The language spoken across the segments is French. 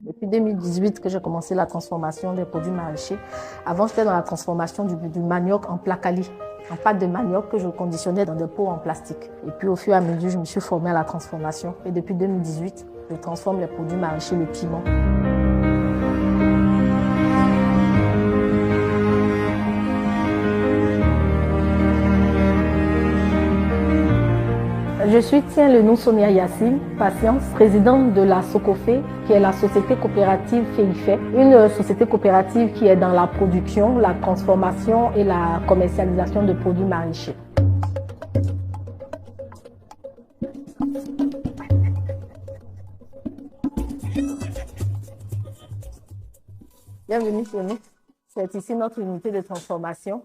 Depuis 2018 que j'ai commencé la transformation des produits maraîchers. Avant, j'étais dans la transformation du manioc en placali, en pâte de manioc que je conditionnais dans des pots en plastique. Et puis au fur et à mesure, je me suis formée à la transformation. Et depuis 2018, je transforme les produits maraîchers, le piment. Je suis Lenou Sonia Yassine, patiente, présidente de la SOCOFE, qui est la société coopérative FEIFE, une société coopérative qui est dans la production, la transformation et la commercialisation de produits maraîchers. Bienvenue chez nous. C'est ici notre unité de transformation.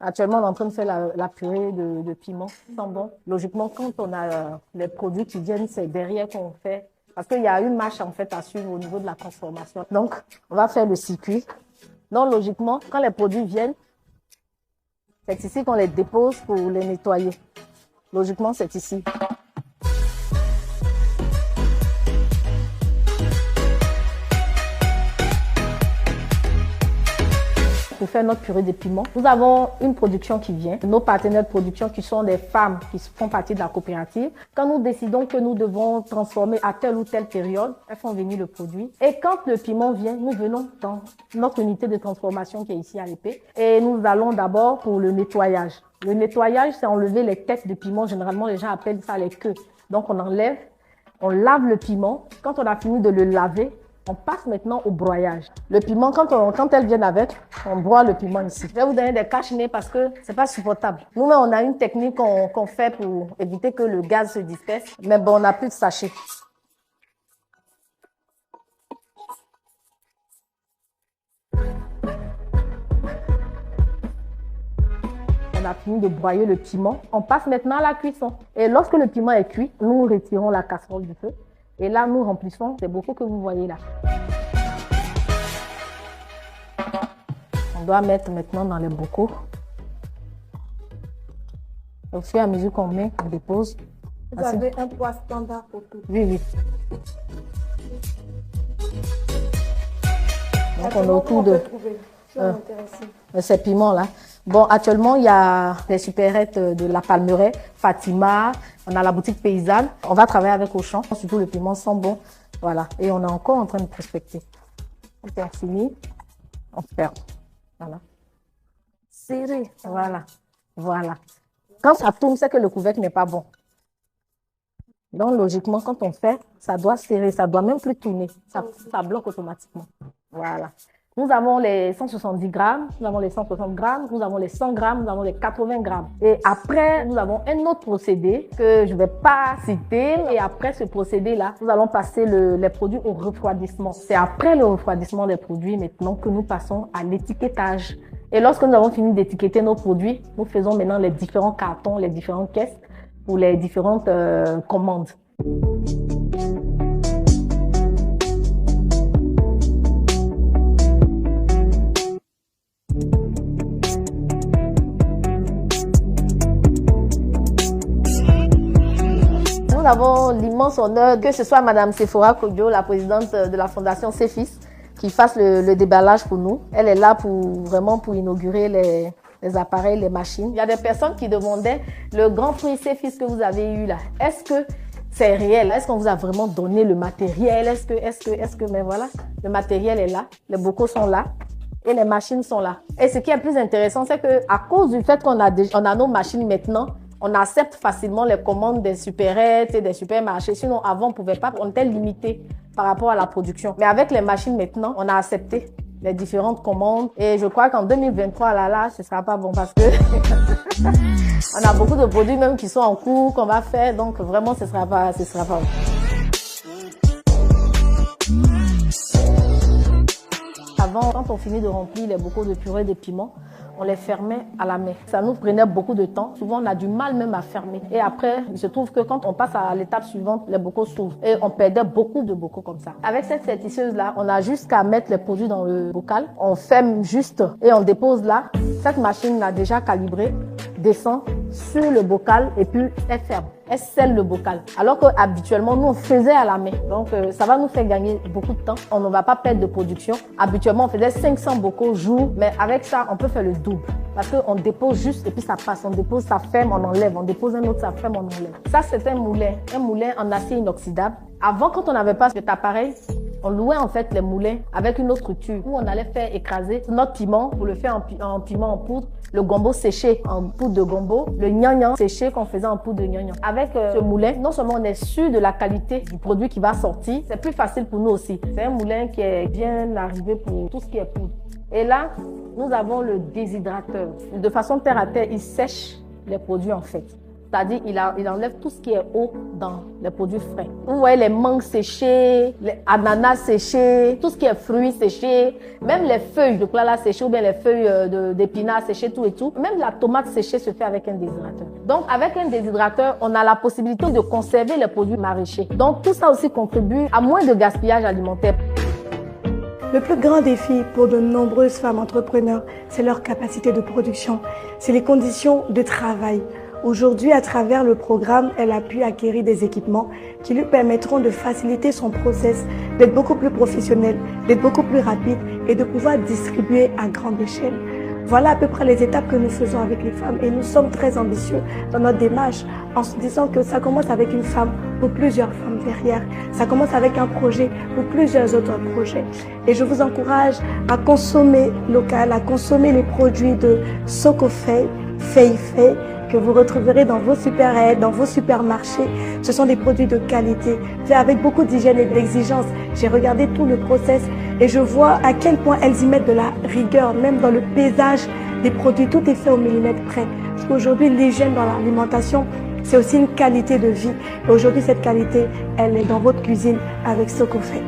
Actuellement, on est en train de faire la purée de piment sans bon. Logiquement, quand on a les produits qui viennent, c'est derrière qu'on fait. Parce qu'il y a une marche en fait à suivre au niveau de la transformation. Donc, on va faire le circuit. Donc, logiquement, quand les produits viennent, c'est ici qu'on les dépose pour les nettoyer. Logiquement, c'est ici. Pour faire notre purée de piment, nous avons une production qui vient, nos partenaires de production qui sont des femmes qui font partie de la coopérative. Quand nous décidons que nous devons transformer à telle ou telle période, elles font venir le produit. Et quand le piment vient, nous venons dans notre unité de transformation qui est ici à l'épée. Et nous allons d'abord pour le nettoyage. Le nettoyage, c'est enlever les têtes de piment. Généralement, les gens appellent ça les queues. Donc, on enlève, on lave le piment. Quand on a fini de le laver, on passe maintenant au broyage. Le piment, quand elles viennent avec, on broie le piment ici. Je vais vous donner des cache-nez parce que c'est pas supportable. Nous-mêmes, on a une technique qu'on fait pour éviter que le gaz se disperse. Mais bon, on n'a plus de sachet. On a fini de broyer le piment. On passe maintenant à la cuisson. Et lorsque le piment est cuit, nous retirons la casserole du feu. Et là, nous remplissons ces bocaux que vous voyez là. On doit mettre maintenant dans les bocaux. Au fur et à mesure qu'on met, on dépose. Vous avez un poids standard pour tout? Oui, oui. Donc, on est autour de ces piments-là. Bon, actuellement, il y a les supérettes de la Palmeraie, Fatima, on a la boutique paysanne. On va travailler avec Auchan, surtout le piment sent bon. Voilà. Et on est encore en train de prospecter. Quand on finit, on ferme. Voilà. Serré. Voilà. Voilà. Quand ça tourne, c'est que le couvercle n'est pas bon. Donc, logiquement, quand on fait, ça doit serrer, ça doit même plus tourner. Ça bloque automatiquement. Voilà. Nous avons les 170 grammes, nous avons les 160 grammes, nous avons les 100 grammes, nous avons les 80 grammes. Et après, nous avons un autre procédé que je ne vais pas citer. Et après ce procédé-là, nous allons passer les produits au refroidissement. C'est après le refroidissement des produits maintenant que nous passons à l'étiquetage. Et lorsque nous avons fini d'étiqueter nos produits, nous faisons maintenant les différents cartons, les différentes caisses pour les différentes commandes. Nous avons l'immense honneur que ce soit Madame Sephora Kodjo, la présidente de la fondation CEFIS, qui fasse le déballage pour nous. Elle est là vraiment pour inaugurer les appareils, les machines. Il y a des personnes qui demandaient le grand prix CEFIS que vous avez eu là. Est-ce que c'est réel? Est-ce qu'on vous a vraiment donné le matériel? Mais voilà, le matériel est là, les bocaux sont là et les machines sont là. Et ce qui est plus intéressant, c'est que à cause du fait qu'on a nos machines maintenant, on accepte facilement les commandes des supérettes et des supermarchés. Sinon, avant, on ne pouvait pas, on était limité par rapport à la production. Mais avec les machines maintenant, on a accepté les différentes commandes. Et je crois qu'en 2023, là, ce ne sera pas bon parce que on a beaucoup de produits même qui sont en cours, qu'on va faire. Donc, vraiment, ce sera pas bon. Avant, quand on finit de remplir les bocaux de purée de piment, on les fermait à la main. Ça nous prenait beaucoup de temps. Souvent, on a du mal même à fermer. Et après, il se trouve que quand on passe à l'étape suivante, les bocaux s'ouvrent. Et on perdait beaucoup de bocaux comme ça. Avec cette sertisseuse-là, on a juste qu'à mettre les produits dans le bocal. On ferme juste et on dépose là. Cette machine-là déjà calibrée descend sur le bocal et puis elle ferme. elle scelle le bocal. Alors qu'habituellement, nous, on faisait à la main. Donc, ça va nous faire gagner beaucoup de temps. On ne va pas perdre de production. Habituellement, on faisait 500 bocaux jour, mais avec ça, on peut faire le double. Parce qu'on dépose juste et puis ça passe. On dépose, ça ferme, on enlève. On dépose un autre, ça ferme, on enlève. Ça, c'est un moulin en acier inoxydable. Avant, quand on n'avait pas cet appareil, on louait en fait les moulins avec une autre structure où on allait faire écraser notre piment pour le faire en piment en poudre, le gombo séché en poudre de gombo, le gnangnan séché qu'on faisait en poudre de gnangnan. Avec ce moulin, non seulement on est sûr de la qualité du produit qui va sortir, c'est plus facile pour nous aussi. C'est un moulin qui est bien arrivé pour tout ce qui est poudre. Et là, nous avons le déshydrateur. De façon terre à terre, il sèche les produits en fait. C'est-à-dire, il enlève tout ce qui est eau dans les produits frais. Vous voyez les mangues séchées, les ananas séchés, tout ce qui est fruits séchés, même les feuilles de kola séchées ou bien les feuilles d'épinards séchées, tout et tout. Même la tomate séchée se fait avec un déshydrateur. Donc, avec un déshydrateur, on a la possibilité de conserver les produits maraîchers. Donc, tout ça aussi contribue à moins de gaspillage alimentaire. Le plus grand défi pour de nombreuses femmes entrepreneurs, c'est leur capacité de production. C'est les conditions de travail. Aujourd'hui, à travers le programme, elle a pu acquérir des équipements qui lui permettront de faciliter son process, d'être beaucoup plus professionnelle, d'être beaucoup plus rapide et de pouvoir distribuer à grande échelle. Voilà à peu près les étapes que nous faisons avec les femmes et nous sommes très ambitieux dans notre démarche en se disant que ça commence avec une femme pour plusieurs femmes derrière. Ça commence avec un projet pour plusieurs autres projets. Et je vous encourage à consommer local, à consommer les produits de Sokofei, Fei, que vous retrouverez dans vos supérettes, dans vos supermarchés. Ce sont des produits de qualité, faits avec beaucoup d'hygiène et d'exigence. J'ai regardé tout le process et je vois à quel point elles y mettent de la rigueur, même dans le pesage des produits. Tout est fait au millimètre près. Parce qu'aujourd'hui, l'hygiène dans l'alimentation, c'est aussi une qualité de vie. Et aujourd'hui, cette qualité, elle est dans votre cuisine avec Sokofei.